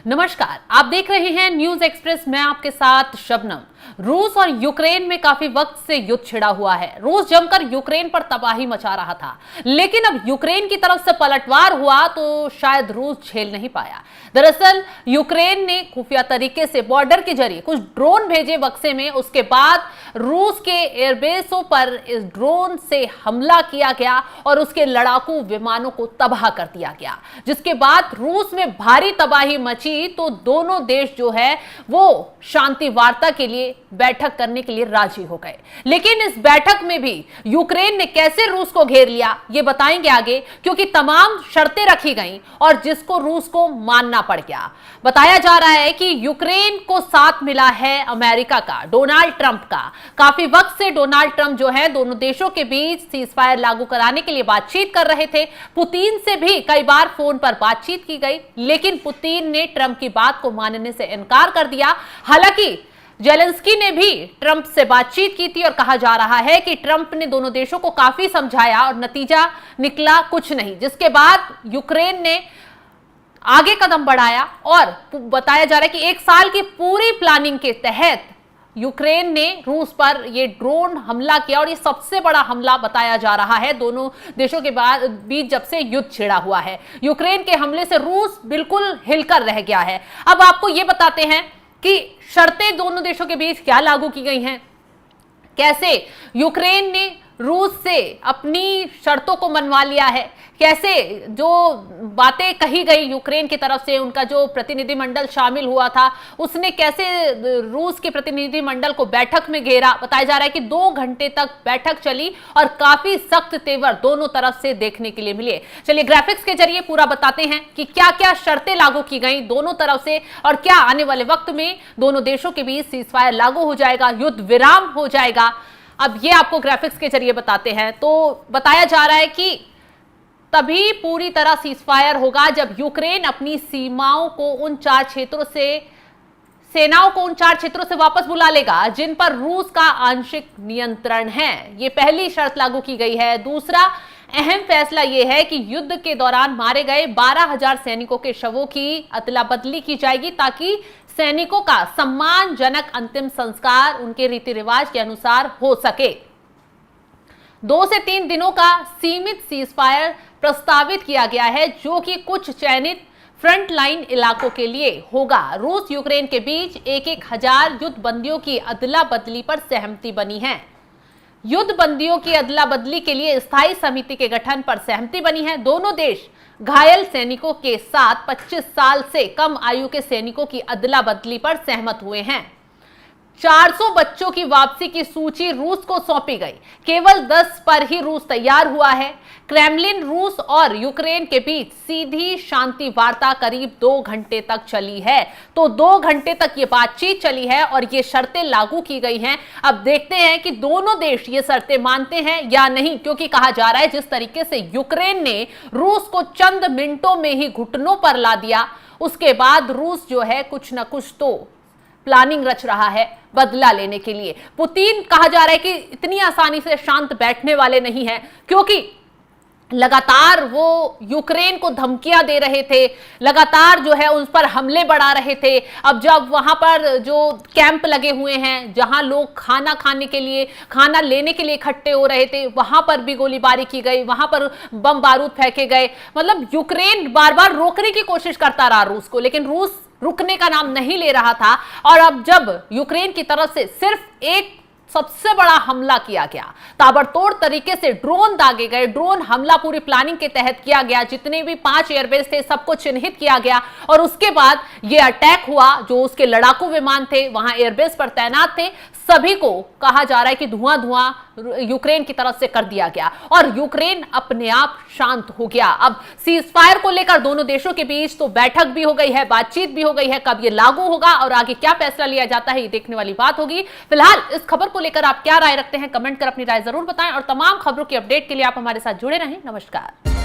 नमस्कार, आप देख रहे हैं न्यूज एक्सप्रेस। मैं आपके साथ शबनम। रूस और यूक्रेन में काफी वक्त से युद्ध छिड़ा हुआ है। रूस जमकर यूक्रेन पर तबाही मचा रहा था, लेकिन अब यूक्रेन की तरफ से पलटवार हुआ तो शायद रूस झेल नहीं पाया। दरअसल यूक्रेन ने खुफिया तरीके से बॉर्डर के जरिए कुछ ड्रोन भेजे बक्से में। उसके बाद रूस के एयरबेसों पर इस ड्रोन से हमला किया गया और उसके लड़ाकू विमानों को तबाह कर दिया गया, जिसके बाद रूस में भारी तबाही मची। तो दोनों देश जो है वो शांति वार्ता के लिए बैठक करने के लिए राजी हो गए। लेकिन इस बैठक में भी यूक्रेन ने कैसे रूस को घेर लिया ये बताएंगे आगे, क्योंकि तमाम शर्तें रखी गईं और जिसको रूस को मानना पड़ गया। बताया जा रहा है कि यूक्रेन को साथ मिला है अमेरिका का, डोनाल्ड ट्रंप का। काफी वक्त से डोनाल्ड ट्रंप जो है दोनों देशों के बीच सीजफायर लागू कराने के लिए बातचीत कर रहे थे। पुतिन से भी कई बार फोन पर बातचीत की गई, लेकिन पुतिन ने ट्रंप की बात को मानने से इनकार कर दिया। हालांकि जेलेंस्की ने भी ट्रंप से बातचीत की थी और कहा जा रहा है कि ट्रंप ने दोनों देशों को काफी समझाया और नतीजा निकला कुछ नहीं, जिसके बाद यूक्रेन ने आगे कदम बढ़ाया और बताया जा रहा है कि 1 साल की पूरी प्लानिंग के तहत यूक्रेन ने रूस पर यह ड्रोन हमला किया और यह सबसे बड़ा हमला बताया जा रहा है दोनों देशों के बीच जब से युद्ध छिड़ा हुआ है। यूक्रेन के हमले से रूस बिल्कुल हिलकर रह गया है। अब आपको यह बताते हैं कि शर्तें दोनों देशों के बीच क्या लागू की गई हैं, कैसे यूक्रेन ने रूस से अपनी शर्तों को मनवा लिया है, कैसे जो बातें कही गई यूक्रेन की तरफ से, उनका जो प्रतिनिधिमंडल शामिल हुआ था उसने कैसे रूस के प्रतिनिधिमंडल को बैठक में घेरा। बताया जा रहा है कि 2 घंटे तक बैठक चली और काफी सख्त तेवर दोनों तरफ से देखने के लिए मिले। चलिए ग्राफिक्स के जरिए पूरा बताते हैं कि क्या क्या शर्तें लागू की गई दोनों तरफ से और क्या आने वाले वक्त में दोनों देशों के बीच सीजफायर लागू हो जाएगा, युद्ध विराम हो जाएगा। अब ये आपको ग्राफिक्स के जरिए बताते हैं। तो बताया जा रहा है कि तभी पूरी तरह सीजफायर होगा जब यूक्रेन अपनी सेनाओं को उन 4 क्षेत्रों से वापस बुला लेगा जिन पर रूस का आंशिक नियंत्रण है। ये पहली शर्त लागू की गई है। दूसरा अहम फैसला यह है कि युद्ध के दौरान मारे गए 12,000 सैनिकों के शवों की अदला बदली की जाएगी, ताकि सैनिकों का सम्मानजनक अंतिम संस्कार उनके रीति रिवाज के अनुसार हो सके। 2 से 3 दिनों का सीमित सीजफायर प्रस्तावित किया गया है, जो कि कुछ चयनित फ्रंट लाइन इलाकों के लिए होगा। रूस यूक्रेन के बीच 1,000 युद्ध बंदियों की अदला बदली पर सहमति बनी है। युद्ध बंदियों की अदला बदली के लिए स्थायी समिति के गठन पर सहमति बनी है। दोनों देश घायल सैनिकों के साथ 25 साल से कम आयु के सैनिकों की अदला बदली पर सहमत हुए हैं। 400 बच्चों की वापसी की सूची रूस को सौंपी गई। केवल 10 पर ही रूस तैयार हुआ है। क्रेमलिन रूस और यूक्रेन के बीच सीधी शांति वार्ता करीब 2 घंटे तक चली है। तो 2 घंटे तक ये बातचीत चली है और ये शर्तें लागू की गई हैं। अब देखते हैं कि दोनों देश ये शर्तें मानते हैं या नहीं, क्योंकि कहा जा रहा है जिस तरीके से यूक्रेन ने रूस को चंद मिनटों में ही घुटनों पर ला दिया, उसके बाद रूस जो है कुछ ना कुछ तो प्लानिंग रच रहा है बदला लेने के लिए। पुतिन कहा जा रहा है कि इतनी आसानी से शांत बैठने वाले नहीं हैं, क्योंकि लगातार वो यूक्रेन को धमकियां दे रहे थे, लगातार जो है उस पर हमले बढ़ा रहे थे। अब जब वहां पर जो कैंप लगे हुए हैं जहां लोग खाना खाने के लिए, खाना लेने के लिए इकट्ठे हो रहे थे, वहां पर भी गोलीबारी की गई, वहां पर बम बारूद फेंके गए। मतलब यूक्रेन बार बार रोकने की कोशिश करता रहा रूस को, लेकिन रूस रुकने का नाम नहीं ले रहा था। और अब जब यूक्रेन की तरफ से सिर्फ एक सबसे बड़ा हमला किया गया, ताबड़तोड़ तरीके से ड्रोन दागे गए, ड्रोन हमला पूरी प्लानिंग के तहत किया गया, जितने भी 5 एयरबेस थे सबको चिन्हित किया गया और उसके बाद यह अटैक हुआ। जो उसके लड़ाकू विमान थे वहां एयरबेस पर तैनात थे, सभी को कहा जा रहा है कि धुआं धुआं यूक्रेन की तरफ से कर दिया गया और यूक्रेन अपने आप शांत हो गया। अब सीजफायर को लेकर दोनों देशों के बीच तो बैठक भी हो गई है, बातचीत भी हो गई है। कब ये लागू होगा और आगे क्या फैसला लिया जाता है ये देखने वाली बात होगी। फिलहाल इस खबर को लेकर आप क्या राय रखते हैं, कमेंट कर अपनी राय जरूर बताएं और तमाम खबरों की अपडेट के लिए आप हमारे साथ जुड़े रहें। नमस्कार।